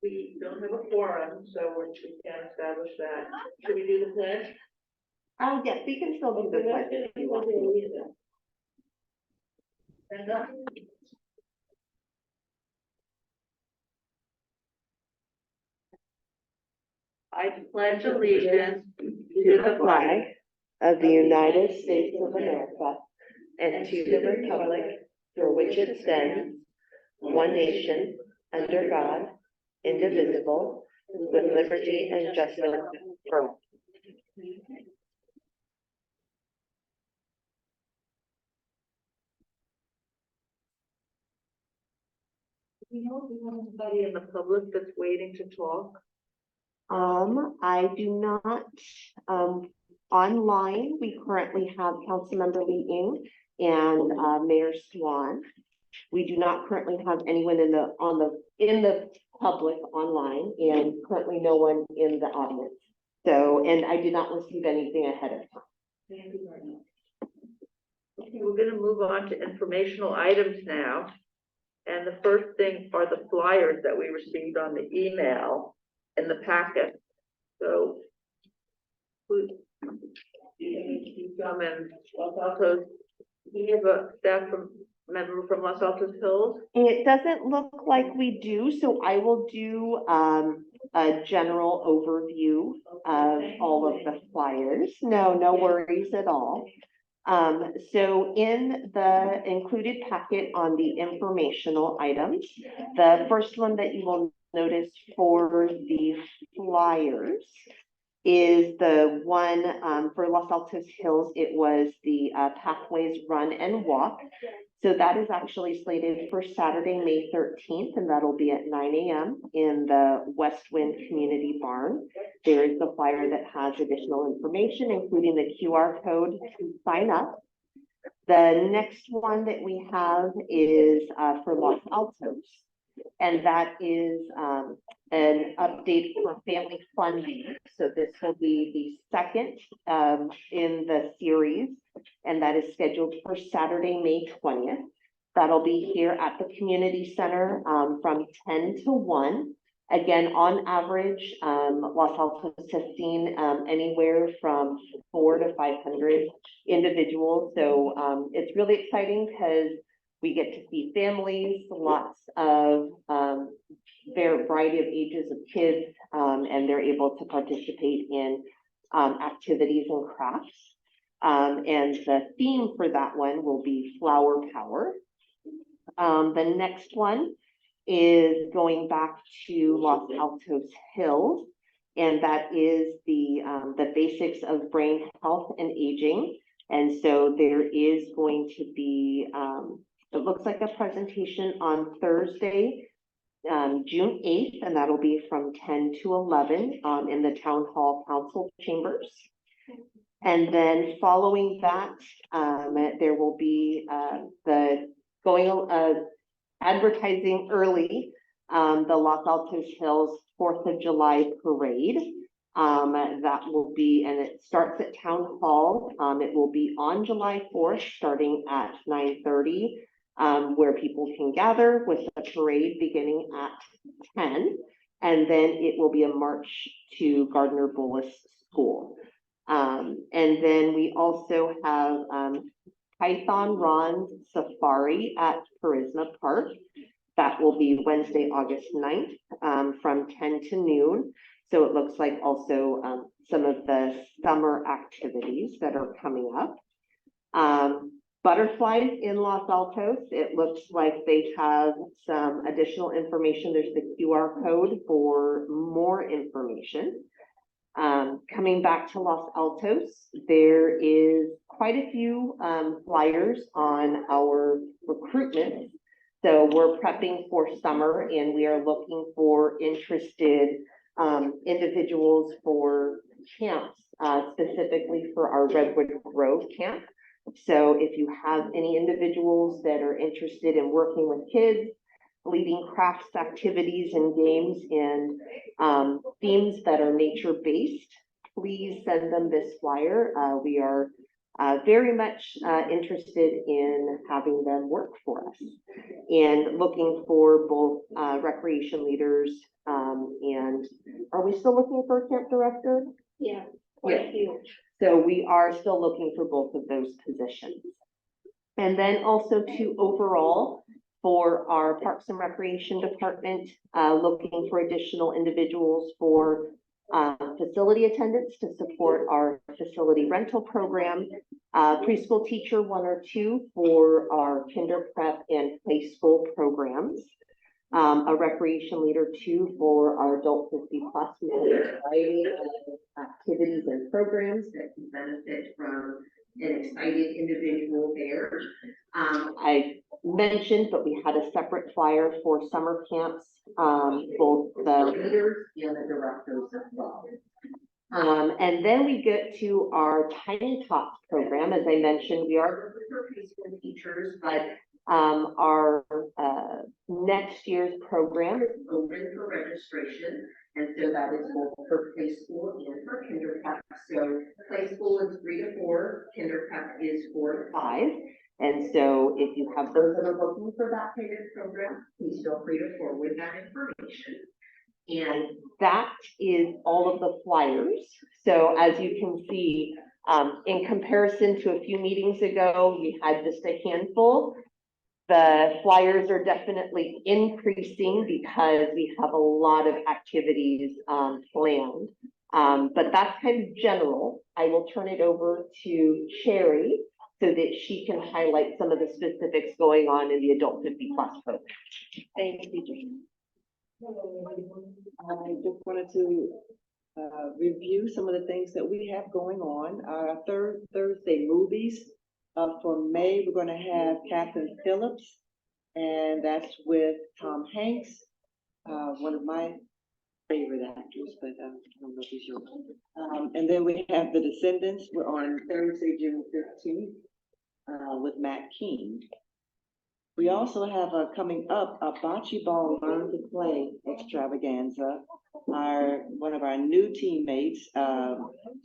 We don't have a quorum, so we can't establish that. Should we do the pledge? Yes, we can still do the pledge if you want. Stand up. I pledge allegiance To the flag of the United States of America and to the republic for which it stands, one nation, under God, indivisible, with liberty and justice for all. Do you know if we have anybody in the public that's waiting to talk? I do not, online, we currently have Councilmember Lee Ng and Mayor Swan. We do not currently have anyone in the public online, and currently no one in the audience. So, and I did not receive anything ahead of time. Thank you very much. Okay, we're gonna move on to informational items now. And the first thing are the flyers that we received on the email in the packet. So, you come in Los Altos, do you have a member from Los Altos Hills? It doesn't look like we do, so I will do a general overview of all of the flyers. No worries at all. So in the included packet on the informational items, the first one that you will notice for the flyers is the one for Los Altos Hills. It was the Pathways Run and Walk. So that is actually slated for Saturday, May 13th, and that'll be at 9 a.m. in the West Wind Community Barn. There is the flyer that has additional information, including the QR code to sign up. The next one that we have is for Los Altos, and that is an update for family funding. So this will be the second in the series, and that is scheduled for Saturday, May 20th. That'll be here at the community center from 10 to 1. Again, on average, Los Altos has seen anywhere from 400 to 500 individuals. So it's really exciting because we get to see families, lots of variety of ages of kids, and they're able to participate in activities and crafts. And the theme for that one will be flower power. The next one is going back to Los Altos Hills, and that is the basics of brain health and aging. And so there is going to be, it looks like a presentation on Thursday, June 8th, and that'll be from 10 to 11 in the Town Hall Council Chambers. And then following that, there will be advertising early, the Los Altos Hills 4th of July parade. That will be, and it starts at Town Hall. It will be on July 4th, starting at 9:30, where people can gather, with the parade beginning at 10. And then it will be a march to Gardner Bullis School. And then we also have Python Ron Safari at Charisma Park. That will be Wednesday, August 9th, from 10 to noon. So it looks like also some of the summer activities that are coming up. Butterflies in Los Altos, it looks like they have some additional information. There's the QR code for more information. Coming back to Los Altos, there is quite a few flyers on our recruitment. So we're prepping for summer, and we are looking for interested individuals for camps, specifically for our Redwood Grove camp. So if you have any individuals that are interested in working with kids, leading crafts activities and games and themes that are nature-based, please send them this flyer. We are very much interested in having them work for us and looking for both recreation leaders and are we still looking for a camp director? Yeah. Yes. So we are still looking for both of those positions. And then also to overall for our Parks and Recreation Department, looking for additional individuals for facility attendants to support our facility rental program, preschool teacher 1 or 2 for our kinder prep and play school programs, a recreation leader 2 for our adult 50 plus. We have a variety of activities and programs that can benefit from an excited individual there. I mentioned, but we had a separate flyer for summer camps, both the leaders and the directors as well. And then we get to our Tiny Tots program. As I mentioned, we are looking for preschool teachers, but our next year's program is open for registration. And so that is both for play school and for kinder prep. So play school is 3 to 4, kinder prep is 4 to 5. And so if you have those that are looking for that kind of program, please feel free to forward that information. And that is all of the flyers. So as you can see, in comparison to a few meetings ago, we had just a handful. The flyers are definitely increasing because we have a lot of activities planned. But that's kind of general. I will turn it over to Sherry so that she can highlight some of the specifics going on in the adult 50 plus program. Thank you, Jane. I just wanted to review some of the things that we have going on. Our third Thursday movies. For May, we're going to have Captain Phillips, and that's with Tom Hanks, one of my favorite actors, but I don't know if he's yours. And then we have The Descendants. We're on Thursday, June 15th, with Matt King. We also have coming up a Bocce Ball Learn to Play extravaganza. One of our new teammates,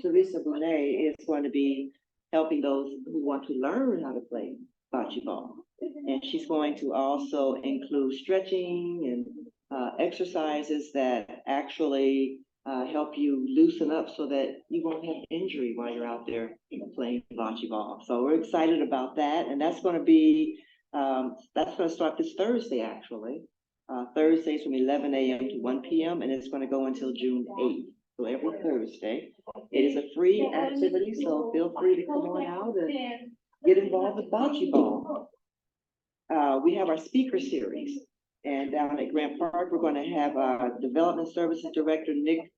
Teresa Bonet, is going to be helping those who want to learn how to play bocce ball. And she's going to also include stretching and exercises that actually help you loosen up so that you won't have injury while you're out there playing bocce ball. So we're excited about that. And that's going to be, that's going to start this Thursday, actually. Thursdays from 11 a.m. to 1 p.m. and it's going to go until June 8th. So every Thursday. It is a free activity, so feel free to come on out and get involved with bocce ball. We have our speaker series, and down at Grant Park, we're going to have Development Services Director Nick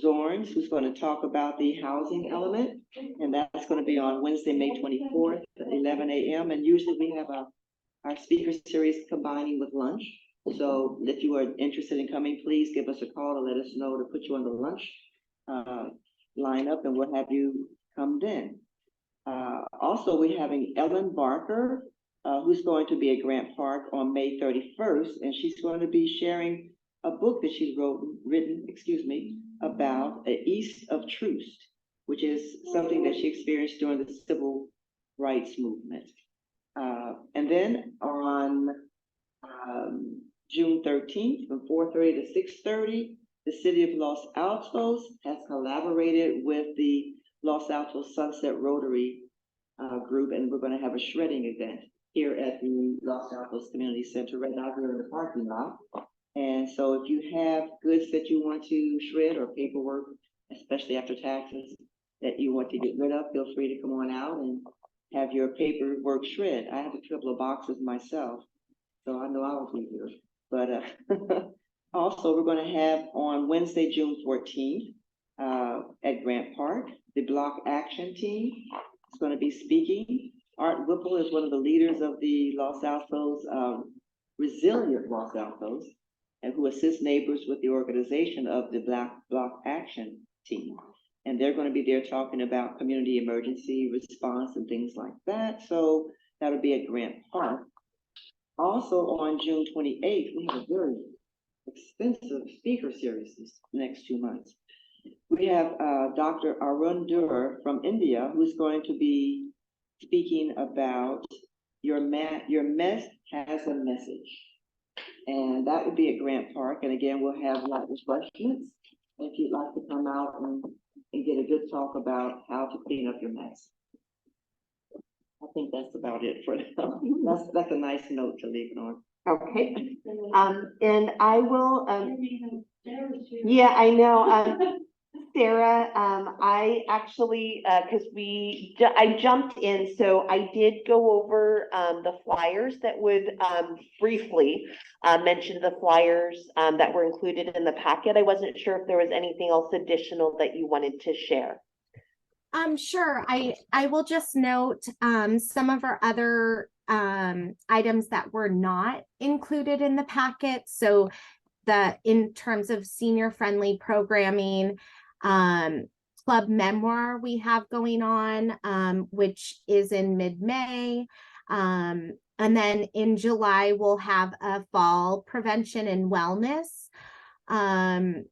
Zorns, who's going to talk about the housing element, and that's going to be on Wednesday, May 24th at 11 a.m. And usually we have our speaker series combining with lunch. So if you are interested in coming, please give us a call to let us know to put you on the lunch lineup, and we'll have you come then. Also, we're having Ellen Barker, who's going to be at Grant Park on May 31st, and she's going to be sharing a book that she's written about the East of Troost, which is something that she experienced during the civil rights movement. And then on June 13th from 4:30 to 6:30, the City of Los Altos has collaborated with the Los Altos Sunset Rotary group, and we're going to have a shredding event here at the Los Altos Community Center right out here in the parking lot. And so if you have goods that you want to shred or paperwork, especially after taxes, that you want to get rid of, feel free to come on out and have your paperwork shred. I have a couple of boxes myself, so I know I will be here. But also, we're going to have on Wednesday, June 14th, at Grant Park, the Block Action Team is going to be speaking. Art Whipple is one of the leaders of the Los Altos, Resilient Los Altos, and who assists neighbors with the organization of the Block Action Team. And they're going to be there talking about community emergency response and things like that. So that'll be at Grant Park. Also on June 28th, we have a very extensive speaker series this next 2 months. We have Dr. Arun Dur from India, who's going to be speaking about your mess has a message. And that would be at Grant Park, and again, we'll have light refreshments. If you'd like to come out and get a good talk about how to clean up your mess. I think that's about it for now. That's a nice note to leave it on. Okay, and I will, yeah, I know, Sarah, I actually, cause I jumped in, so I did go over, the flyers that would, briefly, mention the flyers, that were included in the packet. I wasn't sure if there was anything else additional that you wanted to share. Sure. I will just note some of our other items that were not included in the packet. So in terms of senior friendly programming, club memoir we have going on, which is in mid-May. And then in July, we'll have a fall prevention and wellness. And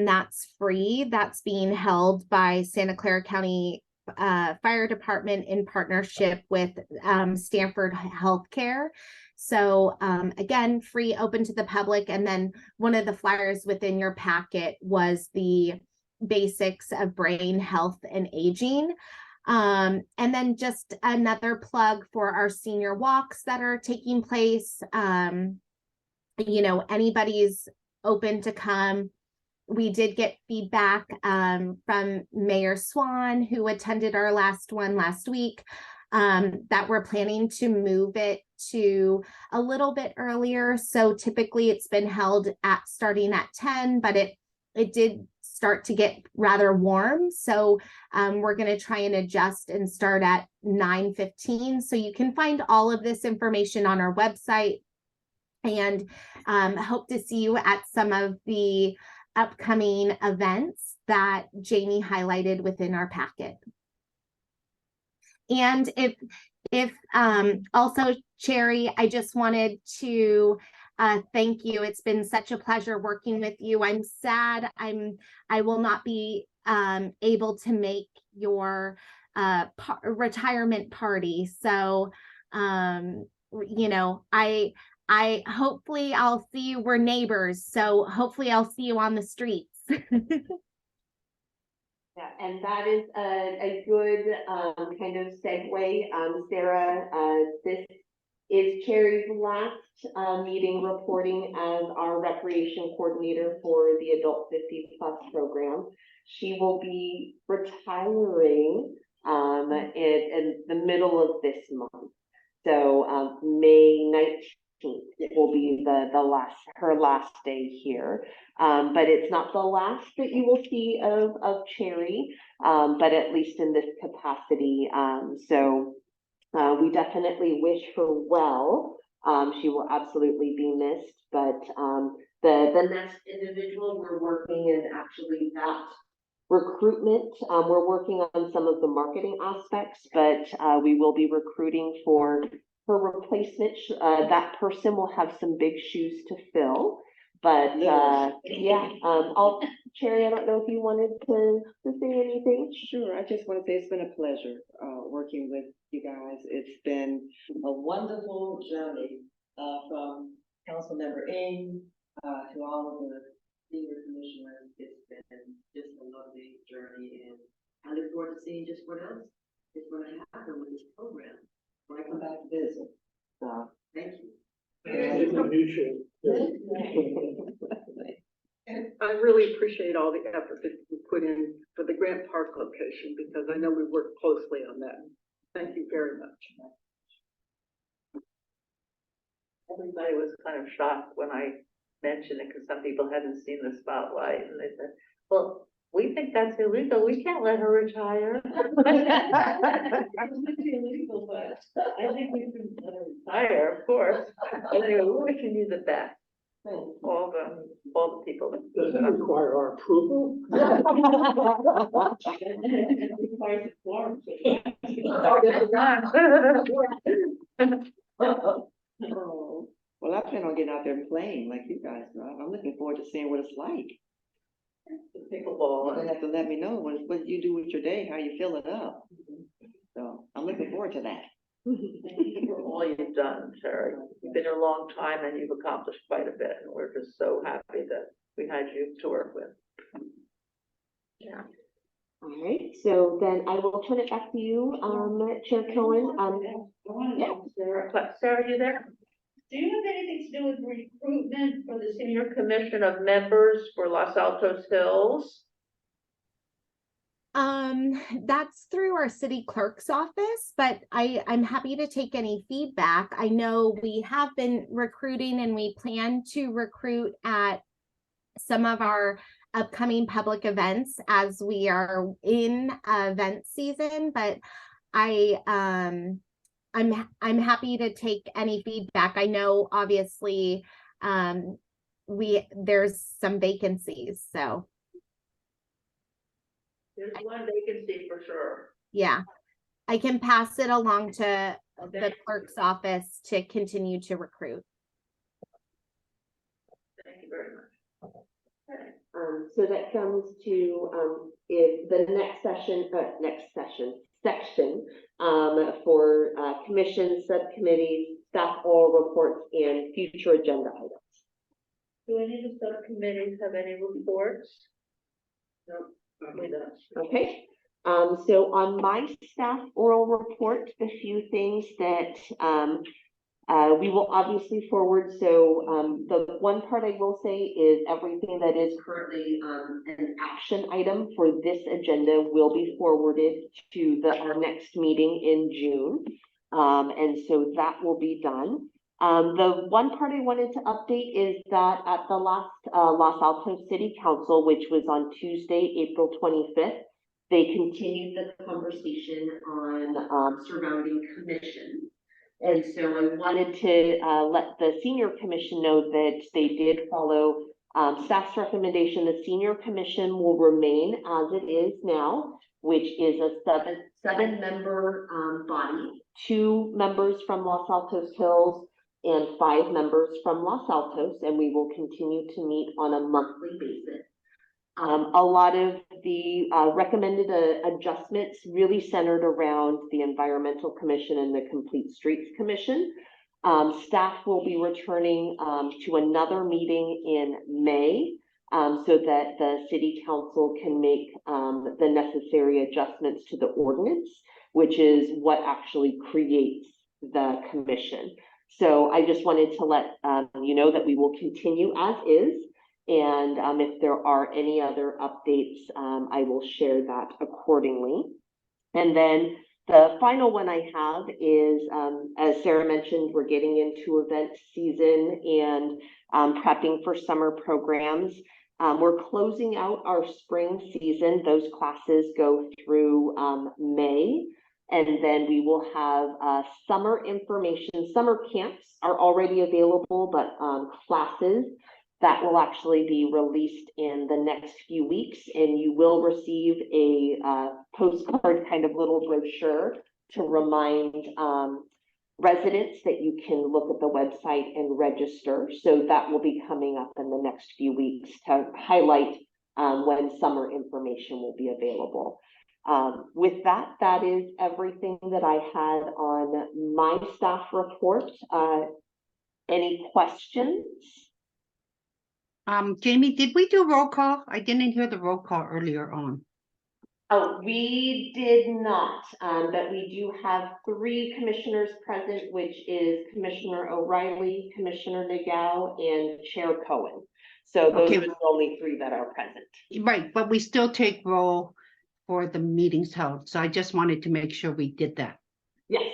that's free. That's being held by Santa Clara County Fire Department in partnership with Stanford Healthcare. So again, free, open to the public. And then one of the flyers within your packet was the basics of brain health and aging. And then just another plug for our senior walks that are taking place. Anybody's open to come. We did get feedback from Mayor Swan, who attended our last one last week, that we're planning to move it to a little bit earlier. So typically it's been held starting at 10, but it did start to get rather warm. So we're going to try and adjust and start at 9:15. So you can find all of this information on our website, and hope to see you at some of the upcoming events that Jamie highlighted within our packet. And if also, Cherry, I just wanted to thank you. It's been such a pleasure working with you. I'm sad I will not be able to make your retirement party. So I hopefully I'll see you. We're neighbors, so hopefully I'll see you on the streets. Yeah, and that is a good kind of segue, Sarah. This is Cherry's last meeting reporting as our recreation coordinator for the Adult 50 Plus program. She will be retiring in the middle of this month. So May 19th will be her last day here. But it's not the last that you will see of Cherry, but at least in this capacity. So we definitely wish her well. She will absolutely be missed, but the next individual we're working in actually that recruitment. We're working on some of the marketing aspects, but we will be recruiting for her replacement. That person will have some big shoes to fill. But yeah, Cherry, I don't know if you wanted to say anything. Sure, I just want to say it's been a pleasure working with you guys. It's been a wonderful journey from Councilmember Ng to all of the senior commissioners. It's been just a lovely journey, and I look forward to seeing just what else is going to happen with this program when I come back to visit. So thank you. I really appreciate all the effort that you put in for the Grant Park location, because I know we worked closely on that. Thank you very much. Everybody was kind of shocked when I mentioned it, because some people hadn't seen the spotlight, and they said, well, we think that's illegal. We can't let her retire. Illegal, but I think we can let her retire, of course. Anyway, we're wishing you the best. All the people. Does that require our approval? Oh, well, I plan on getting out there and playing like you guys do. I'm looking forward to seeing what it's like. Pickleball. You're gonna have to let me know what you do with your day, how you fill it up. So I'm looking forward to that. Thank you for all you've done, Terry. You've been here a long time and you've accomplished quite a bit, and we're just so happy that we had you to work with. Yeah. All right, so then I will turn it back to you, Chair Cohen. Yeah. Sarah, you there? Do you have anything to do with recruitment for the senior commission of members for Los Altos Hills? That's through our city clerk's office, but I'm happy to take any feedback. I know we have been recruiting and we plan to recruit at some of our upcoming public events as we are in event season, but I'm happy to take any feedback. I know obviously there's some vacancies, so There's one vacancy for sure. yeah, I can pass it along to the clerk's office to continue to recruit. Thank you very much. Okay. So that comes to is the next section for commission, subcommittees, staff oral reports, and future agenda items. Do any of the subcommittees have any reports? No, we don't. Okay. So on my staff oral report, a few things that we will obviously forward. So the one part I will say is everything that is currently an action item for this agenda will be forwarded to our next meeting in June. And so that will be done. The one part I wanted to update is that at the last Los Altos City Council, which was on Tuesday, April 25th, they continued the conversation on surrounding commissions. And so I wanted to let the senior commission know that they did follow staff's recommendation. The senior commission will remain as it is now, which is a seven-member body, 2 members from Los Altos Hills and 5 members from Los Altos, and we will continue to meet on a monthly basis. A lot of the recommended adjustments really centered around the Environmental Commission and the Complete Streets Commission. Staff will be returning to another meeting in May so that the City Council can make the necessary adjustments to the ordinance, which is what actually creates the commission. So I just wanted to let you know that we will continue as is. And if there are any other updates, I will share that accordingly. And then the final one I have is, as Sarah mentioned, we're getting into event season and prepping for summer programs. We're closing out our spring season. Those classes go through May. And then we will have summer information. Summer camps are already available, but classes that will actually be released in the next few weeks, and you will receive a postcard kind of little brochure to remind residents that you can look at the website and register. So that will be coming up in the next few weeks to highlight when summer information will be available. With that, that is everything that I had on my staff report. Any questions? Jamie, did we do roll call? I didn't hear the roll call earlier on. Oh, we did not, but we do have 3 commissioners present, which is Commissioner O'Reilly, Commissioner Nagao, and Chair Cohen. So those Okay. are the only 3 that are present. Right, but we still take roll for the meetings held. So I just wanted to make sure we did that. Yes.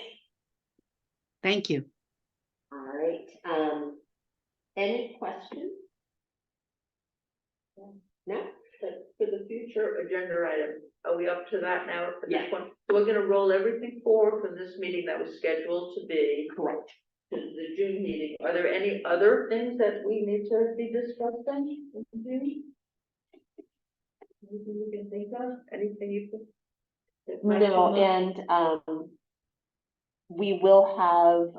Thank you. All right. Any questions? No? But for the future agenda item, are we up to that now for this Yes. one? So we're gonna roll everything forward from this meeting that was scheduled to be Correct. to the June meeting. Are there any other things that we need to be discussing in June? Anything you can think of? Anything you can? that might No, come up? and we will have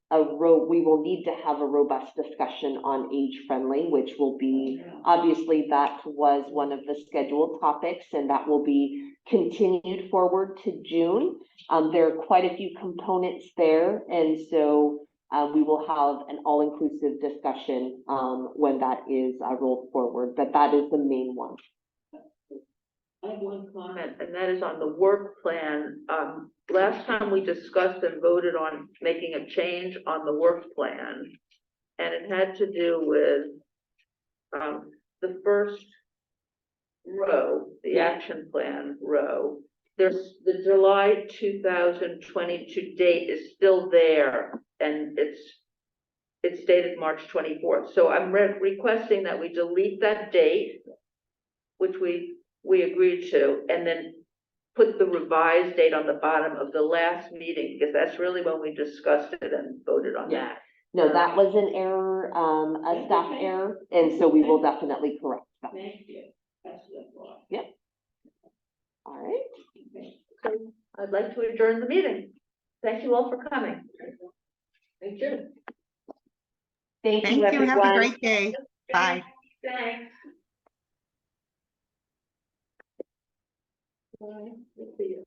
we will need to have a robust discussion on age friendly, which will be obviously that was one of the scheduled topics, and that will be continued forward to June. There are quite a few components there, and so we will have an all-inclusive discussion when that is rolled forward, but that is the main one. I have one comment, and that is on the work plan. Last time we discussed and voted on making a change on the work plan, and it had to do with the first row, the action plan row. There's the July 2022 date is still there, and it's dated March 24th. So I'm requesting that we delete that date, which we agreed to, and then put the revised date on the bottom of the last meeting, because that's really when we discussed it and voted on Yeah. that. No, that was an error, a staff error, and so we will definitely correct that. Thank you. That's what Yep. All right. So I'd like to adjourn the meeting. Thank you all for coming. Thank you. Thank Thank you, you. Have a everyone. great day. Bye. Thanks. Let's see.